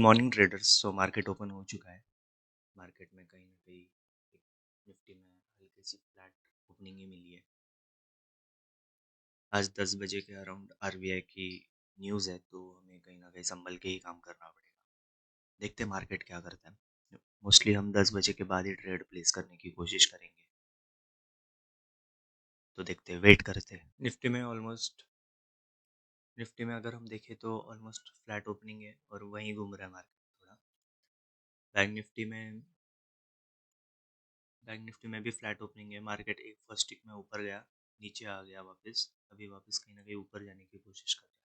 Morning traders. Market open हो चुका है। मार्केट में कहीं ना कहीं एक निफ्टी में हल्की सी फ्लैट ओपनिंग ही मिली है। आज 10 बजे के अराउंड आरबीआई की न्यूज़ है, तो हमें कहीं ना कहीं संभल के ही काम करना पड़ेगा। देखते हैं मार्केट क्या करता है। मोस्टली हम 10 बजे के बाद ही ट्रेड प्लेस करने की कोशिश करेंगे, तो देखते हैं, वेट करते हैं। निफ्टी में अगर हम देखें तो ऑलमोस्ट फ्लैट ओपनिंग है और वहीं घूम रहा है मार्केट थोड़ा। बैंक निफ्टी में बैंक निफ्टी में भी फ्लैट ओपनिंग है। मार्केट एक फर्स्ट टिक में ऊपर गया, नीचे आ गया वापस, अभी वापस कहीं ना कहीं ऊपर जाने की कोशिश कर रहा है।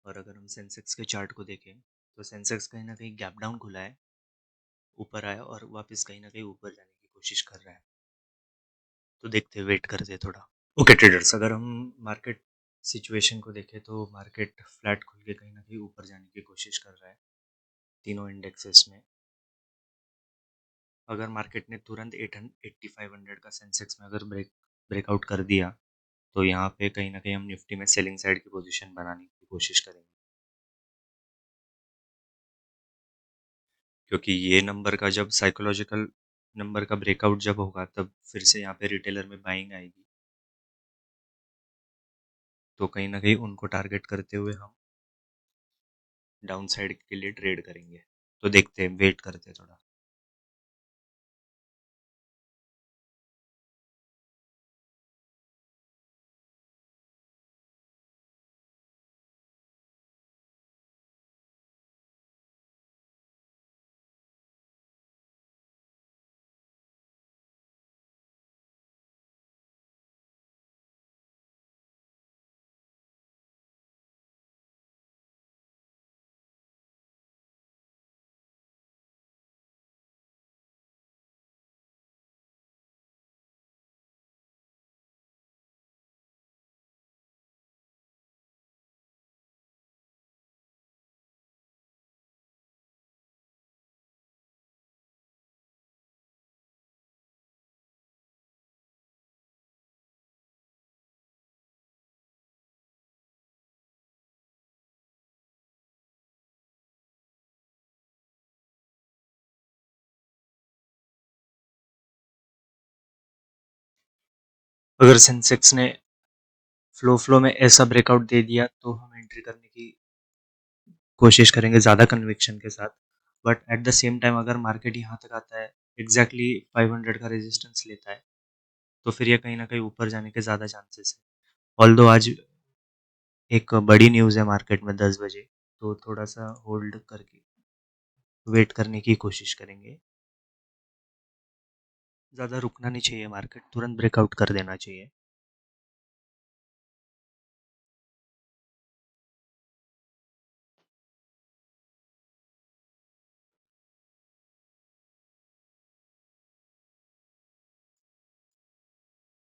और अगर हम सेंसेक्स के चार्ट को देखें तो सेंसेक्स कहीं ना कहीं गैप डाउन खुला है, ऊपर आया और वापस कहीं ना कहीं ऊपर जाने की कोशिश कर रहा है। तो देखते, वेट करते थोड़ा। ओके ट्रेडर्स, अगर हम मार्केट सिचुएशन को देखें तो मार्केट फ्लैट खुल के कहीं ना कहीं ऊपर जाने की कोशिश कर रहा है तीनों इंडेक्सेस में। अगर मार्केट ने तुरंत 8500 का सेंसेक्स में अगर ब्रेकआउट कर दिया तो यहाँ पे कहीं ना कहीं हम निफ्टी में सेलिंग साइड की पोजीशन बनाने की कोशिश करेंगे, क्योंकि ये नंबर का जब साइकोलॉजिकल नंबर का ब्रेकआउट जब होगा तब फिर से यहाँ पे रिटेलर में बाइंग आएगी, तो कहीं ना कहीं उनको टारगेट करते हुए हम डाउन साइड के लिए ट्रेड करेंगे। तो देखते हैं, वेट करते हैं थोड़ा। अगर सेंसेक्स ने फ्लो में ऐसा ब्रेकआउट दे दिया तो हम एंट्री करने की कोशिश करेंगे ज़्यादा कन्विक्शन के साथ। But at the same time अगर मार्केट यहाँ तक आता है, एग्जैक्टली 500 का रेजिस्टेंस लेता है, तो फिर ये कहीं ना कहीं ऊपर जाने के ज़्यादा चांसेस है। ऑल्दो आज एक बड़ी न्यूज़ है मार्केट में 10 बजे, तो थोड़ा सा होल्ड करके वेट करने की कोशिश करेंगे। ज़्यादा रुकना नहीं चाहिए, मार्केट तुरंत ब्रेकआउट कर देना चाहिए।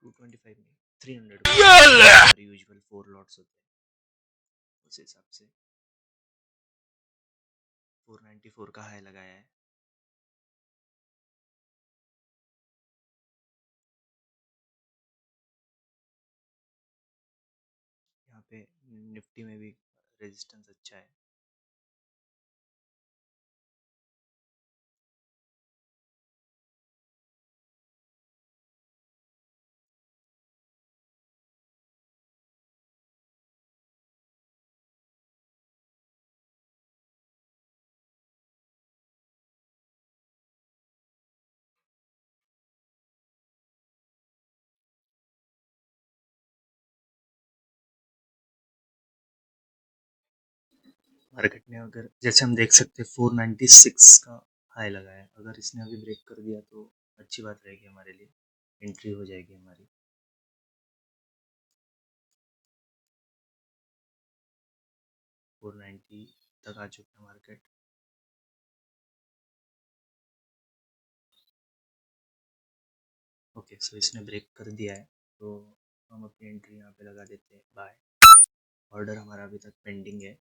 टू ट्वेंटी फाइव नहीं, 300 हमारे यूजुअल 4 लॉट्स होते हैं, उस हिसाब से 494 का हाई लगाया है। यहाँ पे निफ्टी में भी रेजिस्टेंस अच्छा है। मार्केट ने अगर जैसे हम देख सकते हैं 496 का हाई लगाया है, अगर इसने अभी ब्रेक कर दिया तो अच्छी बात रहेगी हमारे लिए, एंट्री हो जाएगी हमारी। 490 तक आ चुका है मार्केट। ओके, सो इसने ब्रेक कर दिया है, तो हम अपनी एंट्री यहाँ पे लगा देते हैं बाय। ऑर्डर हमारा अभी तक पेंडिंग है।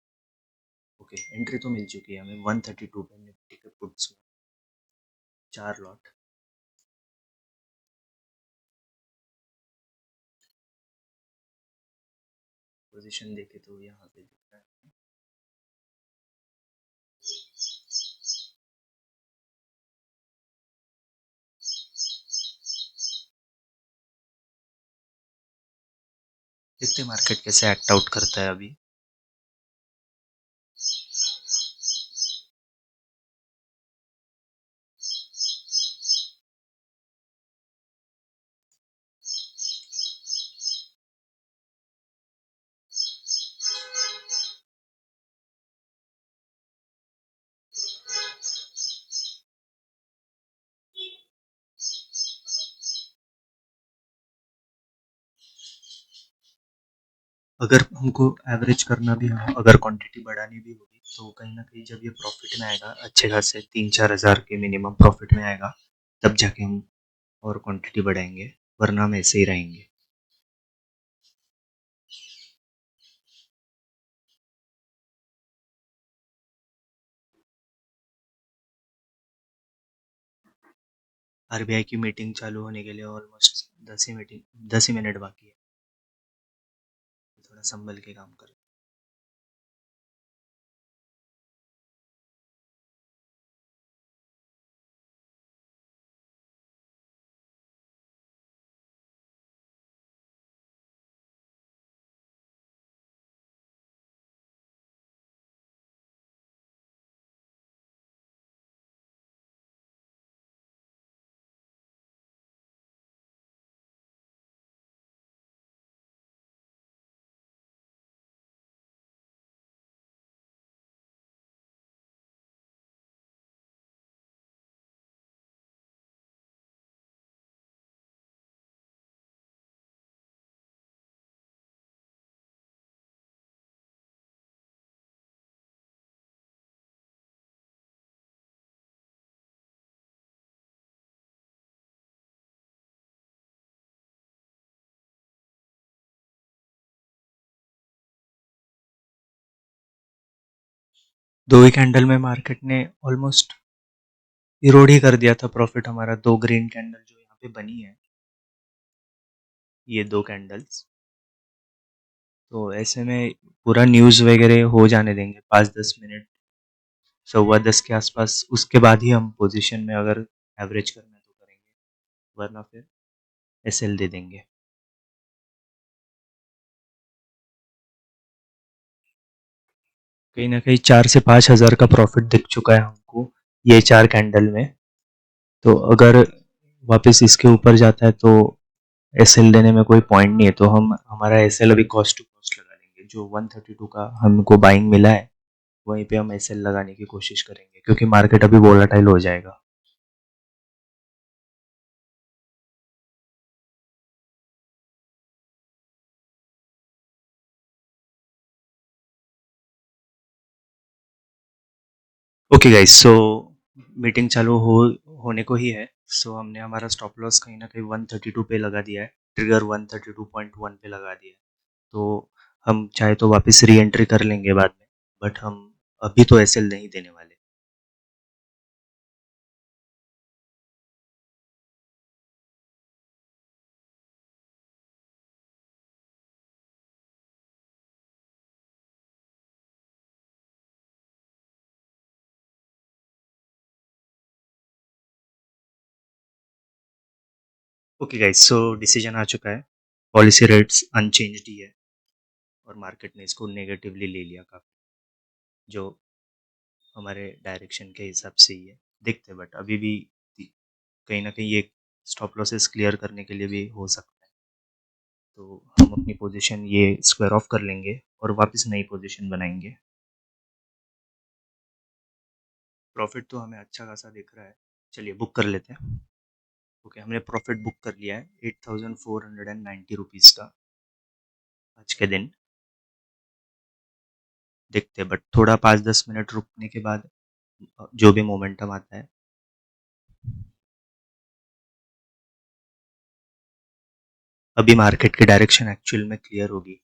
ओके, एंट्री तो मिल चुकी है हमें 132 पे निफ्टी के पुट्स में, 4 लॉट। पोजीशन देखे तो यहाँ पे दिख रहा है देखते मार्केट कैसे एक्ट आउट करता है अभी। अगर हमको एवरेज करना भी हो, अगर क्वांटिटी बढ़ानी भी होगी तो कहीं ना कहीं जब ये प्रॉफिट में आएगा अच्छे खासे 3-4 हज़ार के मिनिमम प्रॉफिट में आएगा, तब जाके हम और क्वांटिटी बढ़ाएंगे, वरना हम ऐसे ही रहेंगे। आरबीआई की मीटिंग चालू होने के लिए ऑलमोस्ट 10 ही मिनट बाकी है। थोड़ा संभल के काम करें। दो ही कैंडल में मार्केट ने ऑलमोस्ट इरोड ही कर दिया था प्रॉफिट हमारा। दो ग्रीन कैंडल जो यहाँ पे बनी है, ये दो कैंडल्स, तो ऐसे में पूरा न्यूज़ वगैरह हो जाने देंगे 5-10 मिनट, 10:15 के आसपास। उसके बाद ही हम पोजीशन में अगर एवरेज करना है तो करेंगे, वरना फिर एसएल दे देंगे। कहीं ना कहीं 4 से 5 हज़ार का प्रॉफिट दिख चुका है हमको ये 4 कैंडल में। तो अगर वापस इसके ऊपर जाता है तो एसएल देने में कोई पॉइंट नहीं है, तो हम हमारा एसएल अभी कॉस्ट टू कॉस्ट लगा लेंगे। जो 132 का हमको बाइंग मिला है वहीं पे हम एसएल लगाने की कोशिश करेंगे, क्योंकि मार्केट अभी वोलाटाइल हो जाएगा। ओके गाइस, सो मीटिंग चालू होने को ही है। सो हमने हमारा स्टॉप लॉस कहीं ना कहीं 132 पे लगा दिया है, ट्रिगर 132.1 पे लगा दिया है। तो हम चाहे तो वापस री एंट्री कर लेंगे बाद में, बट हम अभी तो एसएल नहीं देने वाले। ओके गाइस, सो डिसीजन आ चुका है। पॉलिसी रेट्स अनचेंज्ड ही है और मार्केट ने इसको नेगेटिवली ले लिया काफ़ी, जो हमारे डायरेक्शन के हिसाब से ही है। देखते हैं, बट अभी भी कहीं ना कहीं ये स्टॉप लॉसेस क्लियर करने के लिए भी हो सकता है। तो हम अपनी पोजीशन ये स्क्वायर ऑफ कर लेंगे और वापस नई पोजीशन बनाएंगे। प्रॉफिट तो हमें अच्छा खासा दिख रहा है, चलिए बुक कर लेते हैं। ओके, हमने प्रॉफिट बुक कर लिया है 8490 रुपीज़ का आज के दिन। देखते हैं, बट थोड़ा 5-10 मिनट रुकने के बाद जो भी मोमेंटम आता है। अभी मार्केट की डायरेक्शन एक्चुअल में क्लियर होगी।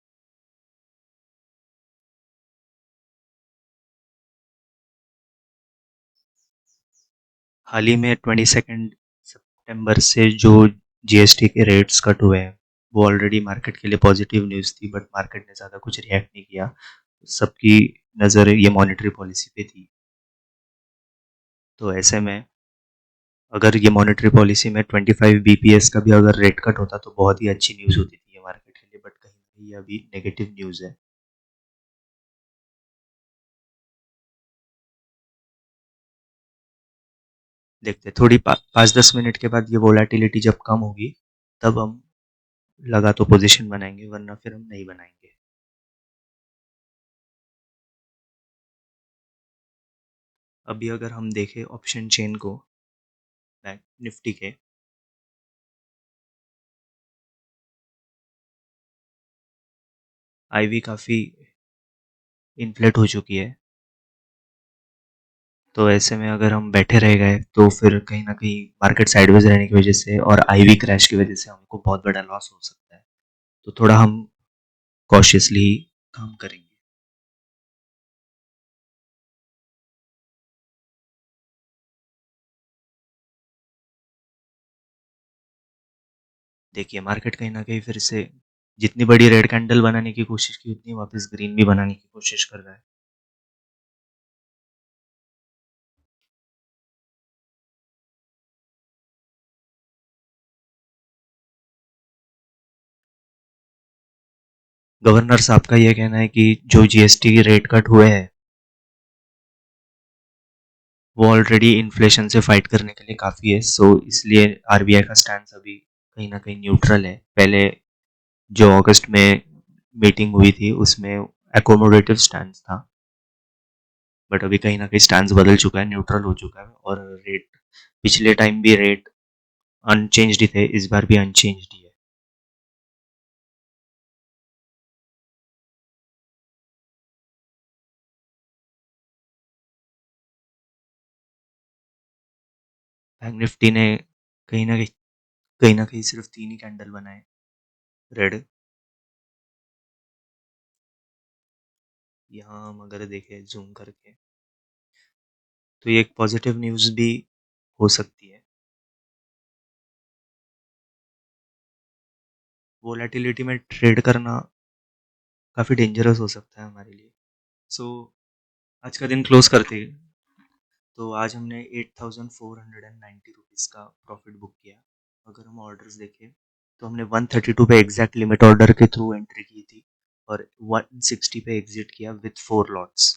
हाल ही में 22 सितंबर से जो जीएसटी के रेट्स कट हुए हैं, वो ऑलरेडी मार्केट के लिए पॉजिटिव न्यूज़ थी, बट मार्केट ने ज़्यादा कुछ रिएक्ट नहीं किया। सबकी नज़र ये मॉनेटरी पॉलिसी पे थी। तो ऐसे में अगर ये मॉनेटरी पॉलिसी में 25 बीपीएस का भी अगर रेट कट होता तो बहुत ही अच्छी न्यूज़ होती थी ये मार्केट के लिए, बट कहीं ये अभी नेगेटिव न्यूज़ है। देखते हैं, थोड़ी 5-10 मिनट के बाद ये वोलेटिलिटी जब कम होगी तब हम लगा तो पोजीशन बनाएंगे, वरना फिर हम नहीं बनाएंगे। अभी अगर हम देखें ऑप्शन चेन को बैंक निफ्टी के, आईवी काफ़ी इन्फ्लेट हो चुकी है। तो ऐसे में अगर हम बैठे रह गए तो फिर कहीं ना कहीं मार्केट साइडवेज रहने की वजह से और आईवी क्रैश की वजह से हमको बहुत बड़ा लॉस हो सकता है। तो थोड़ा हम कॉशियसली काम करेंगे। देखिए मार्केट कहीं ना कहीं फिर से जितनी बड़ी रेड कैंडल बनाने की कोशिश की उतनी वापस ग्रीन भी बनाने की कोशिश कर रहा है। गवर्नर साहब का यह कहना है कि जो जीएसटी की रेट कट हुए हैं वो ऑलरेडी इन्फ्लेशन से फाइट करने के लिए काफ़ी है। सो इसलिए आरबीआई का स्टैंड अभी कहीं ना कहीं न्यूट्रल है। पहले जो अगस्त में मीटिंग हुई थी उसमें एकोमोडेटिव स्टैंड था, बट अभी कहीं ना कहीं स्टैंड बदल चुका है, न्यूट्रल हो चुका है। और रेट पिछले टाइम भी रेट अनचेंज्ड ही थे, इस बार भी अनचेंज्ड ही है। बैंक निफ्टी ने कहीं ना कहीं सिर्फ 3 ही कैंडल बनाए रेड। यहाँ हम अगर देखें जूम करके तो ये एक पॉजिटिव न्यूज़ भी हो सकती है। वोलेटिलिटी में ट्रेड करना काफ़ी डेंजरस हो सकता है हमारे लिए। सो आज का दिन क्लोज करते हैं। तो आज हमने 8490 रुपीज़ का प्रॉफिट बुक किया। अगर हम ऑर्डर्स देखें तो हमने 132 पे एग्जैक्ट लिमिट ऑर्डर के थ्रू एंट्री की थी और 160 पे एग्जिट किया विथ 4 लॉट्स।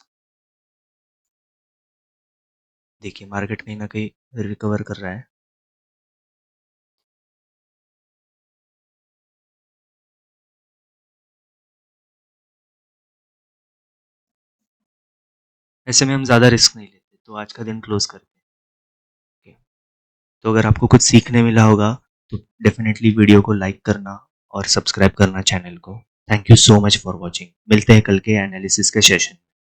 देखिए मार्केट कहीं ना कहीं रिकवर कर रहा है। ऐसे में हम ज़्यादा रिस्क नहीं लेते, तो आज का दिन क्लोज करते हैं। तो अगर आपको कुछ सीखने मिला होगा तो डेफिनेटली वीडियो को लाइक करना और सब्सक्राइब करना चैनल को। Thank you so much for watching. मिलते हैं कल के एनालिसिस के सेशन।